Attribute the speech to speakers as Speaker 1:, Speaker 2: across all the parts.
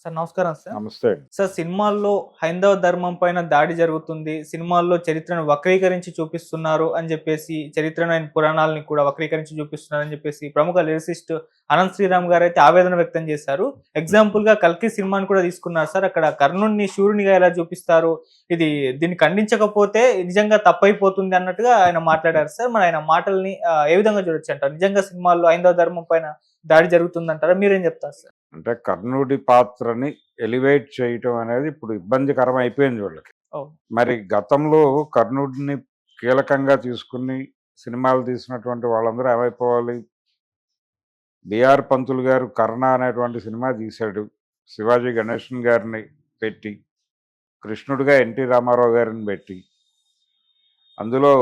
Speaker 1: Sir నమస్కారం sir.
Speaker 2: నమస్తే అండి.
Speaker 1: సార్ సినిమాల్లో హైందవ ధర్మం పైన దాడి జరుగుతుంది. సినిమాల్లో చరిత్రను వక్రీకరించి చూపిస్తున్నారు అని జెప్పేసి, చరిత్రమైన పురాణాలని కూడా వక్రీకరించి చూపిస్తున్నారని జెప్పేసి ప్రముఖ లిరిసిస్ట్ అనంత్ శ్రీరామ్ గారైతే ఆవేదన వ్యక్తం చేశారు. ఎగ్జాంపుల్‌గా 'కల్కి' సినిమాని కూడా తీసుకున్నారు సార్. అక్కడ కర్ణుడిని శూరునిగా ఎలా చూపిస్తారు, దీన్ని ఖండించకపోతే నిజంగా తప్పైపోతుంది అన్నట్టుగా ఆయన మాట్లాడారు సార్. మరి ఆయన మాటల్ని ఏ విధంగా చూడొచ్చంటారు? నిజంగా సినిమాల్లో హైందవ ధర్మం పైన దాడి జరుగుతుందంటారా? మీరేం చెప్తారు సార్?
Speaker 2: అంటే కర్ణుడి పాత్రని ఎలివేట్ చేయటం అనేది ఇప్పుడు ఇబ్బందికరం అయిపోయింది వీళ్ళకి.
Speaker 1: అవును.
Speaker 2: మరి గతంలో కర్ణుడిని కీలకంగా తీసుకుని సినిమాలు తీసినటువంటి వాళ్ళందరూ ఏమైపోవాలి? బిఆర్ పంతులు గారు 'కర్ణ' అనేటువంటి సినిమా తీశాడు. శివాజీ గణేశన్ గారిని పెట్టి, కృష్ణుడిగా ఎన్టీ రామారావు గారిని పెట్టి, అందులో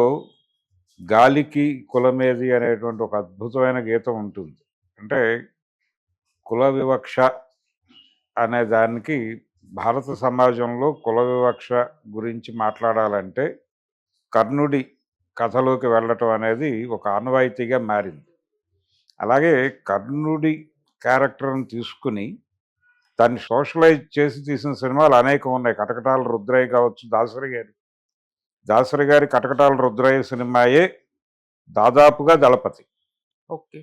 Speaker 2: 'గాలికి కులమేది' అనేటువంటి ఒక అద్భుతమైన గీతం ఉంటుంది. అంటే కుల వివక్ష అనే దానికి భారత సమాజంలో కుల వివక్ష గురించి మాట్లాడాలంటే కర్ణుడి కథలోకి వెళ్ళటం అనేది ఒక ఆనవాయితీగా మారింది. అలాగే కర్ణుడి క్యారెక్టర్ని తీసుకుని దాన్ని సోషలైజ్ చేసి తీసిన సినిమాలు అనేకం ఉన్నాయి. 'కటకటాల రుద్రయ్య' కావచ్చు, దాసరి గారి 'కటకటాల రుద్రయ్య' సినిమాయే దాదాపుగా 'దళపతి'.
Speaker 1: ఓకే.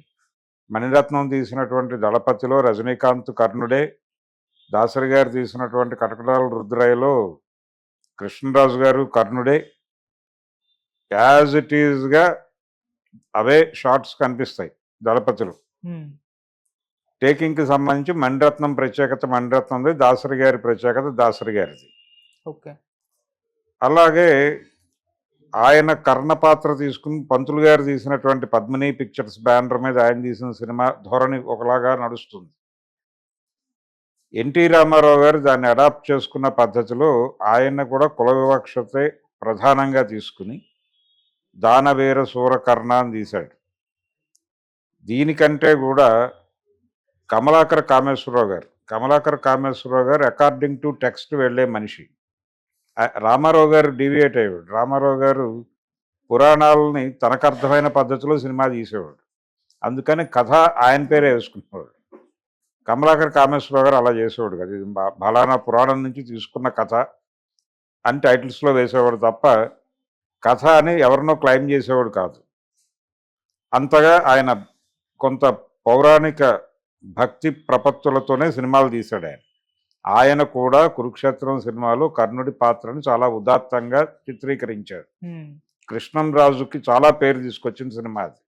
Speaker 2: మణిరత్నం తీసినటువంటి 'దళపతిలో' రజనీకాంత్ కర్ణుడే, దాసరి గారు తీసినటువంటి 'కటకటాల రుద్రయ్యలో' కృష్ణరాజు గారు కర్ణుడే. యాజ్ ఇట్ ఈజ్గా అవే షార్ట్స్ కనిపిస్తాయి 'దళపతిలో'. టేకింగ్కి సంబంధించి మణిరత్నం ప్రత్యేకత మణిరత్నంది, దాసరి గారి ప్రత్యేకత దాసరి గారిది.
Speaker 1: ఓకే.
Speaker 2: అలాగే ఆయన కర్ణ పాత్ర తీసుకుని పంతులు గారు తీసినటువంటి 'పద్మిని పిక్చర్స్' బ్యానర్ మీద ఆయన తీసిన సినిమా ధోరణి ఒకలాగా నడుస్తుంది. ఎన్టీ రామారావు గారు దాన్ని అడాప్ట్ చేసుకున్న పద్ధతిలో ఆయన కూడా కుల వివక్షతే ప్రధానంగా తీసుకుని 'దానవీర శూరకర్ణ' అని తీశాడు. దీనికంటే కూడా కమలాకర కామేశ్వరరావు గారు అకార్డింగ్ టు టెక్స్ట్ వెళ్ళే మనిషి. రామారావు గారు డీవియేట్ అయ్యాడు. రామారావు గారు పురాణాలని తనకు అర్థమైన పద్ధతిలో సినిమా తీసేవాడు. అందుకని కథ ఆయన పేరే వేసుకునేవాడు. కమలాకర కామేశ్వరరావు గారు అలా చేసేవాడు కదా, ఇది బలానా పురాణం నుంచి తీసుకున్న కథ అని టైటిల్స్లో వేసేవాడు తప్ప కథ అని ఎవరినో క్లెయిమ్ చేసేవాడు కాదు. అంతగా ఆయన కొంత పౌరాణిక భక్తి ప్రపత్తులతోనే సినిమాలు తీశాడు ఆయన. ఆయన కూడా 'కురుక్షేత్రం' సినిమాలో కర్ణుడి పాత్రను చాలా ఉదాత్తంగా చిత్రీకరించాడు. కృష్ణంరాజుకి చాలా పేరు తీసుకొచ్చిన సినిమా అది.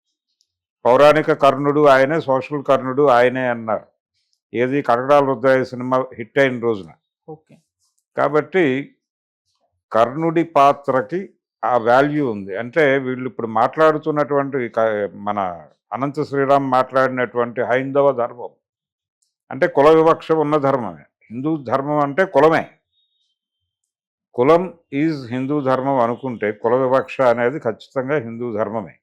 Speaker 2: పౌరాణిక కర్ణుడు ఆయనే, సోషల్ కర్ణుడు ఆయనే అన్నారు. ఏది 'కటకటాల రుద్రయ్య' సినిమా హిట్ అయిన రోజున.
Speaker 1: ఓకే.
Speaker 2: కాబట్టి కర్ణుడి పాత్రకి ఆ వాల్యూ ఉంది. అంటే వీళ్ళు ఇప్పుడు మాట్లాడుతున్నటువంటి మన అనంత శ్రీరామ్ మాట్లాడినటువంటి హైందవ ధర్మం అంటే కుల వివక్ష ఉన్న ధర్మమే. హిందూ ధర్మం అంటే కులమే. కులం ఈజ్ హిందూ ధర్మం అనుకుంటే కుల వివక్ష అనేది ఖచ్చితంగా హిందూ ధర్మమే.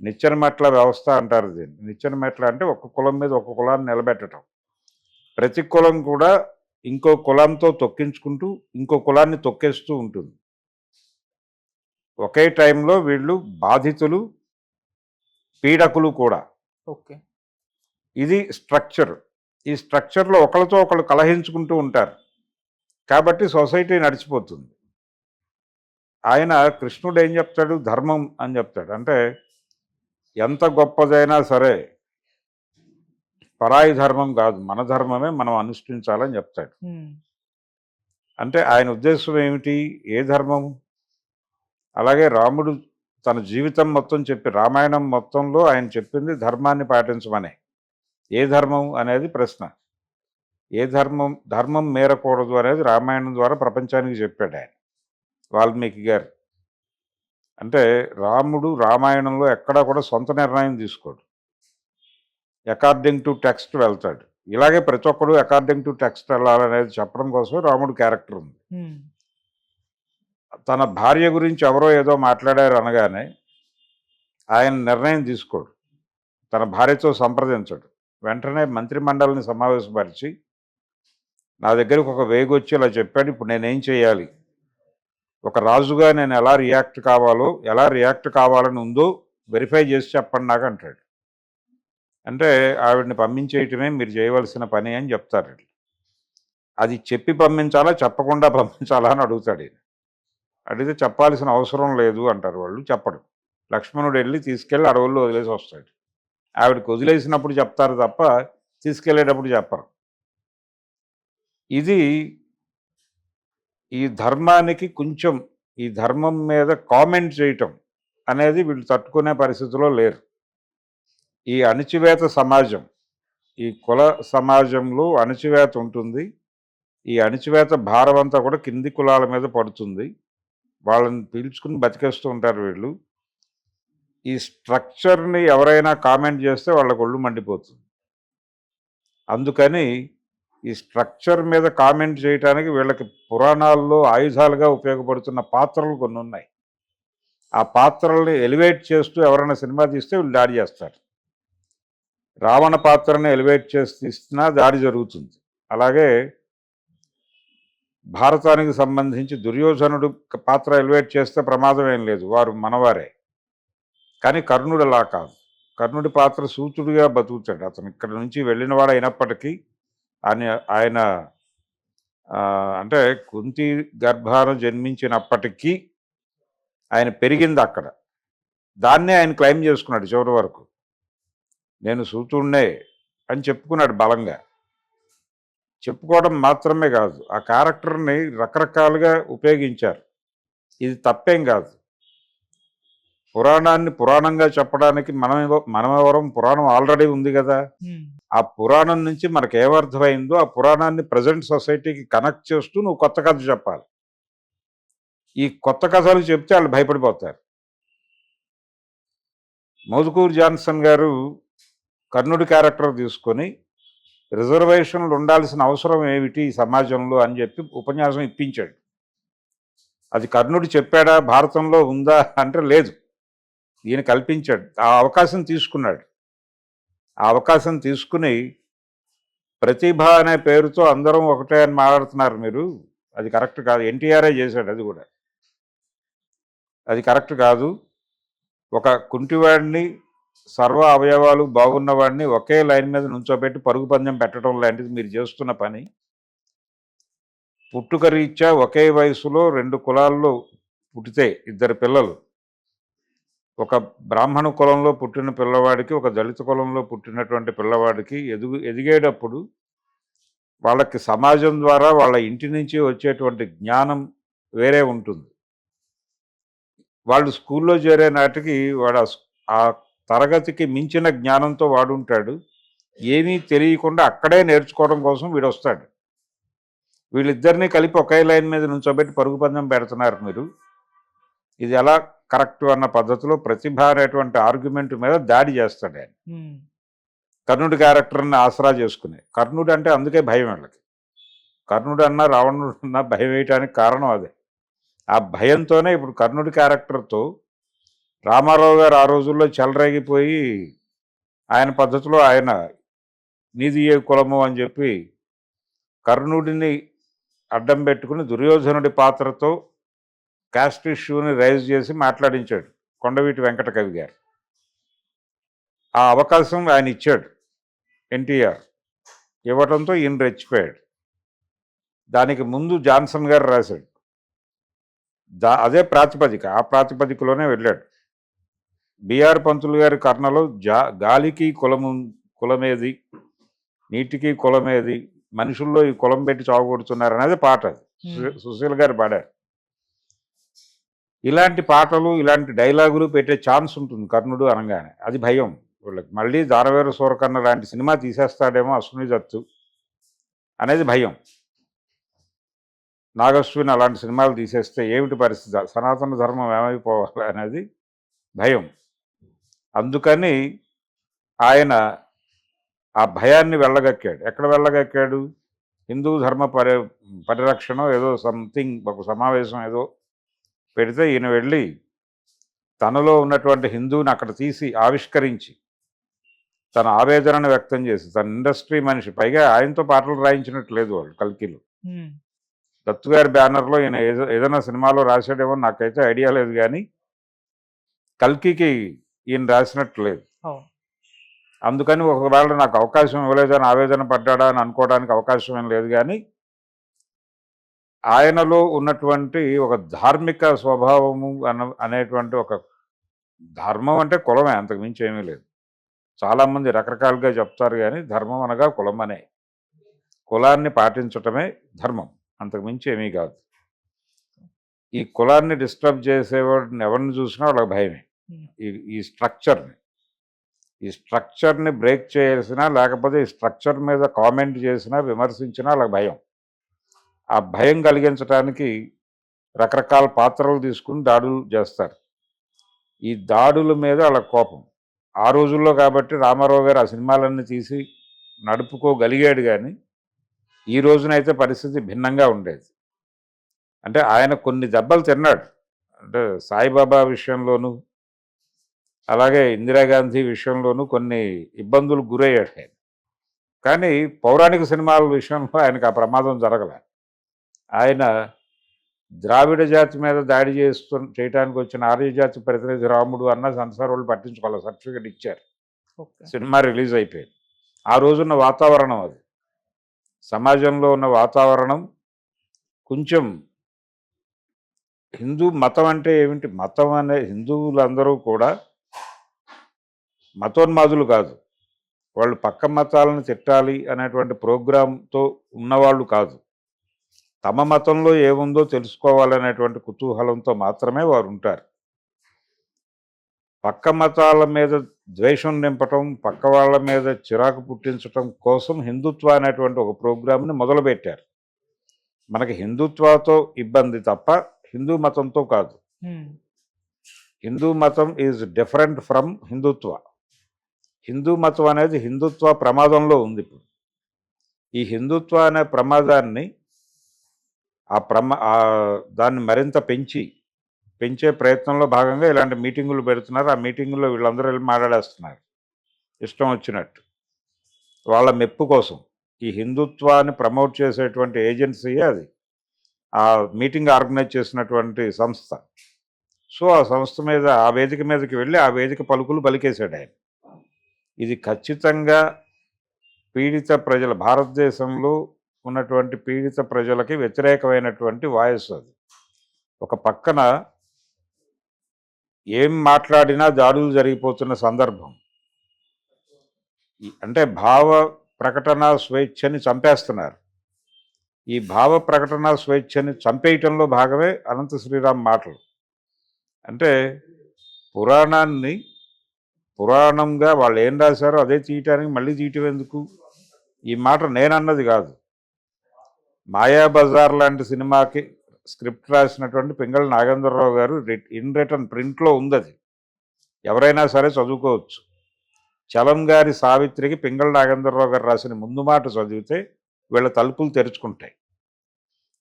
Speaker 2: నిచ్చెన మెట్ల వ్యవస్థ అంటారు దీన్ని. నిచ్చెన మెట్ల అంటే ఒక కులం మీద ఒక కులాన్ని నిలబెట్టడం. ప్రతి కులం కూడా ఇంకో కులంతో తొక్కించుకుంటూ ఇంకో కులాన్ని తొక్కేస్తూ ఉంటుంది. ఒకే టైంలో వీళ్ళు బాధితులు, పీడకులు కూడా.
Speaker 1: ఓకే.
Speaker 2: ఇది స్ట్రక్చర్. ఈ స్ట్రక్చర్లో ఒకరితో ఒకరు కలహించుకుంటూ ఉంటారు. కాబట్టి సొసైటీ నడిచిపోతుంది. ఆయన కృష్ణుడు ఏం చెప్తాడు? ధర్మం అని చెప్తాడు. అంటే ఎంత గొప్పదైనా సరే పరాయి ధర్మం కాదు, మన ధర్మమే మనం అనుష్ఠించాలని చెప్తాడు. అంటే ఆయన ఉద్దేశం ఏమిటి? ఏ ధర్మం? అలాగే రాముడు తన జీవితం మొత్తం చెప్పి రామాయణం మొత్తంలో ఆయన చెప్పింది ధర్మాన్ని పాటించమనే. ఏ ధర్మం అనేది ప్రశ్న. ఏ ధర్మం మేరకూడదు అనేది రామాయణం ద్వారా ప్రపంచానికి చెప్పాడు ఆయన, వాల్మీకి గారు. అంటే రాముడు రామాయణంలో ఎక్కడా కూడా సొంత నిర్ణయం తీసుకోడు, అకార్డింగ్ టు టెక్స్ట్ వెళ్తాడు. ఇలాగే ప్రతి ఒక్కడు అకార్డింగ్ టు టెక్స్ట్ వెళ్ళాలనేది చెప్పడం కోసం రాముడు క్యారెక్టర్ ఉంది. తన భార్య గురించి ఎవరో ఏదో మాట్లాడారు అనగానే ఆయన నిర్ణయం తీసుకోడు, తన భార్యతో సంప్రదించడు. వెంటనే మంత్రిమండలిని సమావేశపరిచి నా దగ్గరికి ఒక వేగి వచ్చి ఇలా చెప్పాడు, ఇప్పుడు నేనేం చేయాలి, ఒక రాజుగా నేను ఎలా రియాక్ట్ కావాలని ఉందో వెరిఫై చేసి చెప్పండి నాకు అంటాడు. అంటే ఆవిడని పంపించేయటమే మీరు చేయవలసిన పని అని చెప్తారు. అది చెప్పి పంపించాలా చెప్పకుండా పంపించాలా అని అడుగుతాడు ఈయన. అడిగితే చెప్పాల్సిన అవసరం లేదు అంటారు వాళ్ళు. చెప్పడు. లక్ష్మణుడు వెళ్ళి తీసుకెళ్ళి అడవుల్లో వదిలేసి వస్తాడు. ఆవిడకి వదిలేసినప్పుడు చెప్తారు తప్ప తీసుకెళ్ళేటప్పుడు చెప్పరు. ఇది ఈ ధర్మానికి కొంచెం ఈ ధర్మం మీద కామెంట్ చేయటం అనేది వీళ్ళు తట్టుకునే పరిస్థితిలో లేరు. ఈ అణిచివేత సమాజం, ఈ కుల సమాజంలో అణిచివేత ఉంటుంది. ఈ అణిచివేత భారం అంతా కూడా కింది కులాల మీద పడుతుంది. వాళ్ళని పీల్చుకుని బతికేస్తూ ఉంటారు వీళ్ళు. ఈ స్ట్రక్చర్ని ఎవరైనా కామెంట్ చేస్తే వాళ్ళకు ఒళ్ళు మండిపోతుంది. అందుకని ఈ స్ట్రక్చర్ మీద కామెంట్ చేయడానికి వీళ్ళకి పురాణాల్లో ఆయుధాలుగా ఉపయోగపడుతున్న పాత్రలు కొన్ని ఉన్నాయి. ఆ పాత్రల్ని ఎలివేట్ చేస్తూ ఎవరైనా సినిమా తీస్తే వీళ్ళు దాడి చేస్తారు. రావణ పాత్రని ఎలివేట్ చేసి తీస్తున్నా దాడి జరుగుతుంది. అలాగే భారతానికి సంబంధించి దుర్యోధనుడు పాత్ర ఎలివేట్ చేస్తే ప్రమాదం ఏం లేదు, వారు మనవారే. కానీ కర్ణుడు అలా కాదు. కర్ణుడి పాత్ర సూతుడిగా బతుకుతాడు. అతను ఇక్కడ నుంచి వెళ్ళినవాడు అయినప్పటికీ ఆయన అంటే కుంతి గర్భాన జన్మించినప్పటికీ ఆయన పెరిగింది అక్కడ. దాన్నే ఆయన క్లెయిమ్ చేసుకున్నాడు చివరి వరకు. నేను సూతుడినే అని చెప్పుకున్నాడు బలంగా. చెప్పుకోవడం మాత్రమే కాదు, ఆ క్యారెక్టర్ని రకరకాలుగా ఉపయోగించారు. ఇది తప్పేం కాదు. పురాణాన్ని పురాణంగా చెప్పడానికి మనమెవరం, పురాణం ఆల్రెడీ ఉంది కదా. ఆ పురాణం నుంచి మనకు ఏమర్థమైందో ఆ పురాణాన్ని ప్రజెంట్ సొసైటీకి కనెక్ట్ చేస్తూ నువ్వు కొత్త కథ చెప్పాలి. ఈ కొత్త కథలు చెప్తే వాళ్ళు భయపడిపోతారు. మోదుకూరు జాన్సన్ గారు కర్ణుడి క్యారెక్టర్ తీసుకొని రిజర్వేషన్లు ఉండాల్సిన అవసరం ఏమిటి ఈ సమాజంలో అని చెప్పి ఉపన్యాసం ఇప్పించాడు. అది కర్ణుడు చెప్పాడా, భారతంలో ఉందా అంటే లేదు, ఈయన కల్పించాడు. ఆ అవకాశం తీసుకున్నాడు. ఆ అవకాశం తీసుకుని ప్రతిభ అనే పేరుతో అందరం ఒకటే అని మాట్లాడుతున్నారు మీరు, అది కరెక్ట్ కాదు. ఎన్టీఆర్ఏ చేశాడు, అది కూడా అది కరెక్ట్ కాదు. ఒక కుంటివాడిని సర్వ అవయవాలు బాగున్నవాడిని ఒకే లైన్ మీద నుంచోబెట్టి పరుగు పందెం పెట్టడం లాంటిది మీరు చేస్తున్న పని. పుట్టుక రీత్యా ఒకే వయసులో 2 కులాల్లో పుట్టితే 2 పిల్లలు, ఒక బ్రాహ్మణ కులంలో పుట్టిన పిల్లవాడికి ఒక దళిత కులంలో పుట్టినటువంటి పిల్లవాడికి ఎదిగేటప్పుడు వాళ్ళకి సమాజం ద్వారా వాళ్ళ ఇంటి నుంచి వచ్చేటువంటి జ్ఞానం వేరే ఉంటుంది. వాళ్ళు స్కూల్లో చేరే నాటికి వాడు ఆ తరగతికి మించిన జ్ఞానంతో వాడుంటాడు. ఏమీ తెలియకుండా అక్కడే నేర్చుకోవడం కోసం వీడు వస్తాడు. వీళ్ళిద్దరినీ కలిపి ఒకే లైన్ మీద నుంచోబెట్టి పరుగు పందెం పెడుతున్నారు మీరు, ఇది ఎలా కరెక్ట్ అన్న పద్ధతిలో ప్రతిభ అనేటువంటి ఆర్గ్యుమెంట్ మీద దాడి చేస్తాడు ఆయన. కర్ణుడి క్యారెక్టర్ని ఆసరా చేసుకుని. కర్ణుడు అంటే అందుకే భయం వాళ్ళకి. కర్ణుడు అన్నా రావణుడు అన్నా భయం వేయటానికి కారణం అదే. ఆ భయంతోనే ఇప్పుడు కర్ణుడి క్యారెక్టర్తో రామారావు గారు ఆ రోజుల్లో చెలరేగిపోయి ఆయన పద్ధతిలో ఆయన నీది ఏ కులము అని చెప్పి కర్ణుడిని అడ్డం పెట్టుకుని దుర్యోధనుడి పాత్రతో కాస్ట్ ఇష్యూని రైజ్ చేసి మాట్లాడించాడు కొండవీటి వెంకట కవి గారు. ఆ అవకాశం ఆయన ఇచ్చాడు ఎన్టీఆర్. ఇవ్వడంతో ఈయన రెచ్చిపోయాడు. దానికి ముందు జాన్సన్ గారు రాశాడు. అదే ప్రాతిపదిక, ఆ ప్రాతిపదికలోనే వెళ్ళాడు. బిఆర్ పంతులు గారి కర్ణలో గాలికి కులమేది, నీటికి కులమేది, మనుషుల్లో ఈ కులం పెట్టి చావగొడుతున్నారు అనేది పాట. అది సుశీల్ గారు పాడారు. ఇలాంటి పాటలు ఇలాంటి డైలాగులు పెట్టే ఛాన్స్ ఉంటుంది కర్ణుడు అనగానే. అది భయం వీళ్ళకి. మళ్ళీ దానవేర సూరకర్ణ లాంటి సినిమా తీసేస్తాడేమో అశ్విని దత్తు అనేది భయం. నాగశ్విన్ అలాంటి సినిమాలు తీసేస్తే ఏమిటి పరిస్థితి, సనాతన ధర్మం ఏమైపోవాలి అనేది భయం. అందుకని ఆయన ఆ భయాన్ని వెళ్ళగక్కాడు. ఎక్కడ వెళ్ళగక్కాడు? హిందూ ధర్మ పరిరక్షణ ఏదో సంథింగ్ ఒక సమావేశం ఏదో పెడితే ఈయన వెళ్ళి తనలో ఉన్నటువంటి హిందువుని అక్కడ తీసి ఆవిష్కరించి తన ఆవేదనను వ్యక్తం చేసి, తన ఇండస్ట్రీ మనిషి, పైగా ఆయనతో పాటలు రాయించినట్టు లేదు వాళ్ళు కల్కిలో. దత్తు గారి బ్యానర్లో ఈయన ఏదైనా సినిమాలో రాశాడేమో నాకైతే ఐడియా లేదు, కానీ కల్కికి ఈయన రాసినట్టు లేదు. అందుకని ఒకవేళ నాకు అవకాశం ఇవ్వలేదని ఆవేదన పడ్డాడా అని అనుకోవడానికి అవకాశం ఏం లేదు. కానీ ఆయనలో ఉన్నటువంటి ఒక ధార్మిక స్వభావము అనేటువంటి ఒక ధర్మం అంటే కులమే, అంతకు మించి ఏమీ లేదు. చాలామంది రకరకాలుగా చెప్తారు కానీ ధర్మం అనగా కులం అనే. కులాన్ని పాటించటమే ధర్మం, అంతకు మించి ఏమీ కాదు. ఈ కులాన్ని డిస్టర్బ్ చేసేవాడిని ఎవరిని చూసినా వాళ్ళకి భయమే.
Speaker 1: ఉమ్.
Speaker 2: ఈ ఈ స్ట్రక్చర్ని బ్రేక్ చేసినా, లేకపోతే ఈ స్ట్రక్చర్ మీద కామెంట్ చేసినా, విమర్శించినా వాళ్ళకి భయం. ఆ భయం కలిగించడానికి రకరకాల పాత్రలు తీసుకుని దాడులు చేస్తారు. ఈ దాడుల మీద వాళ్ళ కోపం. ఆ రోజుల్లో కాబట్టి రామారావు గారు ఆ సినిమాలన్నీ తీసి నడుపుకోగలిగాడు కానీ ఈ రోజునైతే పరిస్థితి భిన్నంగా ఉండేది. అంటే ఆయన కొన్ని దెబ్బలు తిన్నాడు. అంటే సాయిబాబా విషయంలోనూ, అలాగే ఇందిరాగాంధీ విషయంలోనూ కొన్ని ఇబ్బందులు గురయ్యాడు ఆయన. కానీ పౌరాణిక సినిమాల విషయంలో ఆయనకు ఆ ప్రమాదం జరగలే. ఆయన ద్రావిడ జాతి మీద దాడి చేయడానికి వచ్చిన ఆర్యజాతి ప్రతినిధి రాముడు అన్న సంసార వాళ్ళు పట్టించుకోవాలి, సర్టిఫికెట్ ఇచ్చారు.
Speaker 1: ఓకే.
Speaker 2: సినిమా రిలీజ్ అయిపోయింది. ఆ రోజున్న వాతావరణం అది. సమాజంలో ఉన్న వాతావరణం కొంచెం హిందూ మతం అంటే ఏమిటి, మతం అనే హిందువులందరూ కూడా మతోన్మాదులు కాదు. వాళ్ళు పక్క మతాలను తిట్టాలి అనేటువంటి ప్రోగ్రాంతో ఉన్నవాళ్ళు కాదు. తమ మతంలో ఏముందో తెలుసుకోవాలనేటువంటి కుతూహలంతో మాత్రమే వారు ఉంటారు. పక్క మతాల మీద ద్వేషం నింపటం, పక్క వాళ్ళ మీద చిరాకు పుట్టించటం కోసం హిందుత్వ అనేటువంటి ఒక ప్రోగ్రాంని మొదలుపెట్టారు. మనకి హిందుత్వతో ఇబ్బంది తప్ప హిందూ మతంతో కాదు.
Speaker 1: ఉమ్.
Speaker 2: హిందూ మతం ఈజ్ డిఫరెంట్ ఫ్రమ్ హిందుత్వ. హిందూ మతం అనేది హిందుత్వ ప్రమాదంలో ఉంది ఇప్పుడు. ఈ హిందుత్వ అనే ప్రమాదాన్ని దాన్ని మరింత పెంచే ప్రయత్నంలో భాగంగా ఇలాంటి మీటింగులు పెడుతున్నారు. ఆ మీటింగుల్లో వీళ్ళందరూ వెళ్ళి మాట్లాడేస్తున్నారు ఇష్టం వచ్చినట్టు, వాళ్ళ మెప్పు కోసం. ఈ హిందుత్వాన్ని ప్రమోట్ చేసేటువంటి ఏజెన్సీయే అది, ఆ మీటింగ్ ఆర్గనైజ్ చేసినటువంటి సంస్థ. సో ఆ సంస్థ మీద, ఆ వేదిక మీదకి వెళ్ళి ఆ వేదిక పలుకులు పలికేశాడు ఆయన. ఇది ఖచ్చితంగా పీడిత ప్రజల, భారతదేశంలో ఉన్నటువంటి పీడిత ప్రజలకి వ్యతిరేకమైనటువంటి వాయిస్ అది. ఒక పక్కన ఏం మాట్లాడినా దాడులు జరిగిపోతున్న సందర్భం. అంటే భావ ప్రకటన స్వేచ్ఛని చంపేస్తున్నారు. ఈ భావ ప్రకటన స్వేచ్ఛని చంపేయటంలో భాగమే అనంత శ్రీరామ్ మాటలు. అంటే పురాణంగా వాళ్ళు ఏం రాశారో అదే తీయటానికి మళ్ళీ తీయటం ఎందుకు? ఈ మాట నేనన్నది కాదు. మాయాబజార్ లాంటి సినిమాకి స్క్రిప్ట్ రాసినటువంటి పింగళి నాగేంద్రరావు గారు ఇన్ రిటర్న్ ప్రింట్లో ఉంది, అది ఎవరైనా సరే చదువుకోవచ్చు. చలం గారి సావిత్రికి పింగళి నాగేంద్రరావు గారు రాసిన ముందు మాట చదివితే వీళ్ళ తలుపులు తెరుచుకుంటాయి.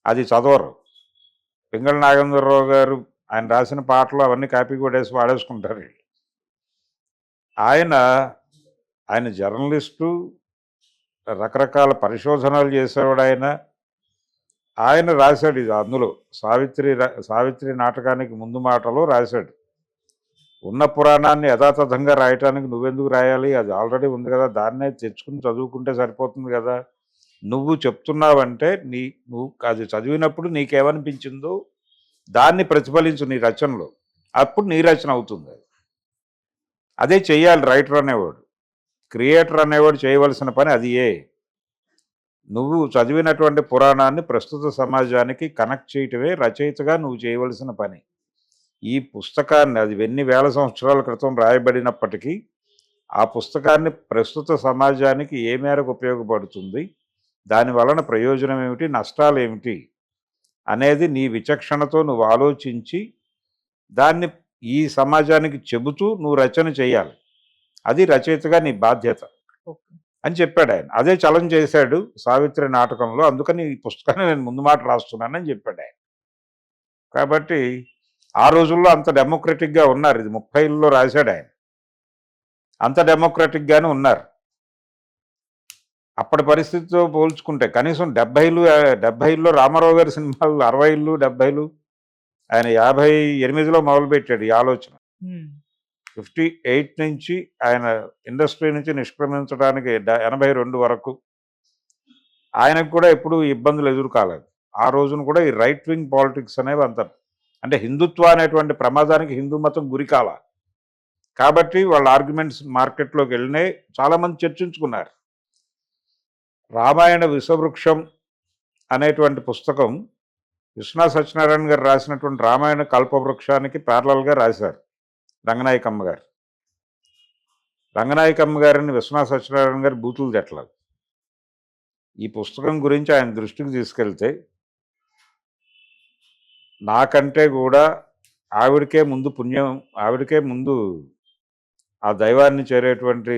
Speaker 2: అది చదవరు. పింగళి నాగేంద్రరావు గారు ఆయన రాసిన పాటలు అవన్నీ కాపీ కొట్టేసి వాడేసుకుంటారు. ఆయన జర్నలిస్టు, రకరకాల పరిశోధనలు చేసేవాడు. ఆయన రాశాడు ఇది. అందులో సావిత్రి నాటకానికి ముందు మాటలో రాశాడు, ఉన్న పురాణాన్ని యథాతథంగా రాయటానికి నువ్వెందుకు రాయాలి, అది ఆల్రెడీ ఉంది కదా, దాన్నే తెచ్చుకుని చదువుకుంటే సరిపోతుంది కదా. నువ్వు చెప్తున్నావంటే నువ్వు అది చదివినప్పుడు నీకేమనిపించిందో దాన్ని ప్రతిఫలించు నీ రచనలో, అప్పుడు నీ రచన అవుతుంది. అదే చెయ్యాలి రైటర్ అనేవాడు. క్రియేటర్ అనేవాడు చేయవలసిన పని అది. నువ్వు చదివినటువంటి పురాణాన్ని ప్రస్తుత సమాజానికి కనెక్ట్ చేయటమే రచయితగా నువ్వు చేయవలసిన పని. ఈ పుస్తకాన్ని, అది ఎన్ని వేల సంవత్సరాల క్రితం రాయబడినప్పటికీ, ఆ పుస్తకాన్ని ప్రస్తుత సమాజానికి ఏ మేరకు ఉపయోగపడుతుంది, దాని వలన ప్రయోజనం ఏమిటి, నష్టాలు ఏమిటి అనేది నీ విచక్షణతో నువ్వు ఆలోచించి దాన్ని ఈ సమాజానికి చెబుతూ నువ్వు రచన చేయాలి. అది రచయితగా నీ బాధ్యత అని చెప్పాడు ఆయన. అదే చలం చేశాడు సావిత్రి నాటకంలో. అందుకని ఈ పుస్తకాన్ని నేను ముందు మాట రాస్తున్నానని చెప్పాడు ఆయన. కాబట్టి ఆ రోజుల్లో అంత డెమోక్రటిక్గా ఉన్నారు. ఇది 30లో రాశాడు ఆయన. అంత డెమోక్రటిక్గానే ఉన్నారు. అప్పటి పరిస్థితితో పోల్చుకుంటే కనీసం 70లో రామారావు గారి సినిమాలు, 60లు 70లు, ఆయన 58లో మొదలుపెట్టాడు ఈ ఆలోచన. 58 నుంచి ఆయన ఇండస్ట్రీ నుంచి నిష్క్రమించడానికి 82 వరకు ఆయనకు కూడా ఎప్పుడూ ఇబ్బందులు ఎదురు కాలేదు. ఆ రోజున కూడా ఈ రైట్ వింగ్ పాలిటిక్స్ అనేవి అంత అంటే హిందుత్వ అనేటువంటి ప్రమాదానికి హిందూ మతం గురికాల. కాబట్టి వాళ్ళ ఆర్గ్యుమెంట్స్ మార్కెట్లోకి వెళ్ళినాయి, చాలామంది చర్చించుకున్నారు. రామాయణ విషవృక్షం అనేటువంటి పుస్తకం విశ్వనాథ సత్యనారాయణ గారు రాసినటువంటి రామాయణ కల్పవృక్షానికి ప్యారలల్గా రాశారు రంగనాయకమ్మ గారు. రంగనాయకమ్మ గారిని విశ్వనాథ సత్యనారాయణ గారు బూతులు తిట్టలేదు. ఈ పుస్తకం గురించి ఆయన దృష్టికి తీసుకెళ్తే నాకంటే కూడా ఆవిడకే ముందు పుణ్యం, ఆవిడకే ముందు ఆ దైవాన్ని చేరేటువంటి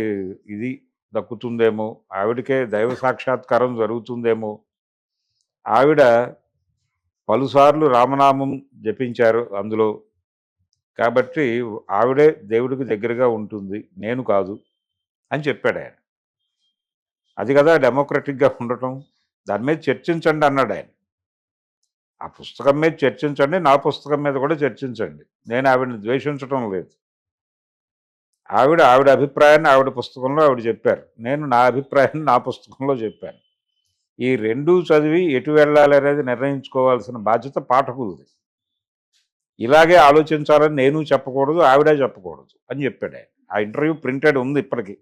Speaker 2: ఇది దక్కుతుందేమో, ఆవిడకే దైవ సాక్షాత్కారం జరుగుతుందేమో. ఆవిడ పలుసార్లు రామనామం జపించారు అందులో, కాబట్టి ఆవిడే దేవుడికి దగ్గరగా ఉంటుంది, నేను కాదు అని చెప్పాడు ఆయన. అది కదా డెమోక్రటిక్గా ఉండటం. దాని మీద చర్చించండి అన్నాడు ఆయన. ఆ పుస్తకం మీద చర్చించండి, నా పుస్తకం మీద కూడా చర్చించండి. నేను ఆవిడని ద్వేషించడం లేదు. ఆవిడ అభిప్రాయాన్ని ఆవిడ పుస్తకంలో ఆవిడ చెప్పారు, నేను నా అభిప్రాయాన్ని నా పుస్తకంలో చెప్పాను. ఈ రెండూ చదివి ఎటు వెళ్ళాలి అనేది నిర్ణయించుకోవాల్సిన బాధ్యత పాఠకులది. ఇలాగే ఆలోచించాలని నేను చెప్పకూడదు, ఆవిడే చెప్పకూడదు అని చెప్పాడు ఆయన. ఆ ఇంటర్వ్యూ ప్రింటెడ్ ఉంది ఇప్పటికీ.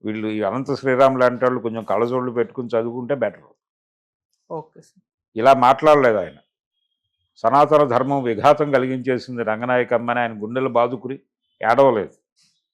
Speaker 2: వీళ్ళు ఈ అనంత శ్రీరామ్ లాంటి వాళ్ళు కొంచెం కళ్ళజోళ్ళు పెట్టుకుని చదువుకుంటే బెటర్.
Speaker 1: Okay sir.
Speaker 2: ఇలా మాట్లాడలేదు ఆయన. సనాతన ధర్మం విఘాతం కలిగించేసింది రంగనాయకమ్మని ఆయన గుండెలు బాదుకుని ఏడవలేదు.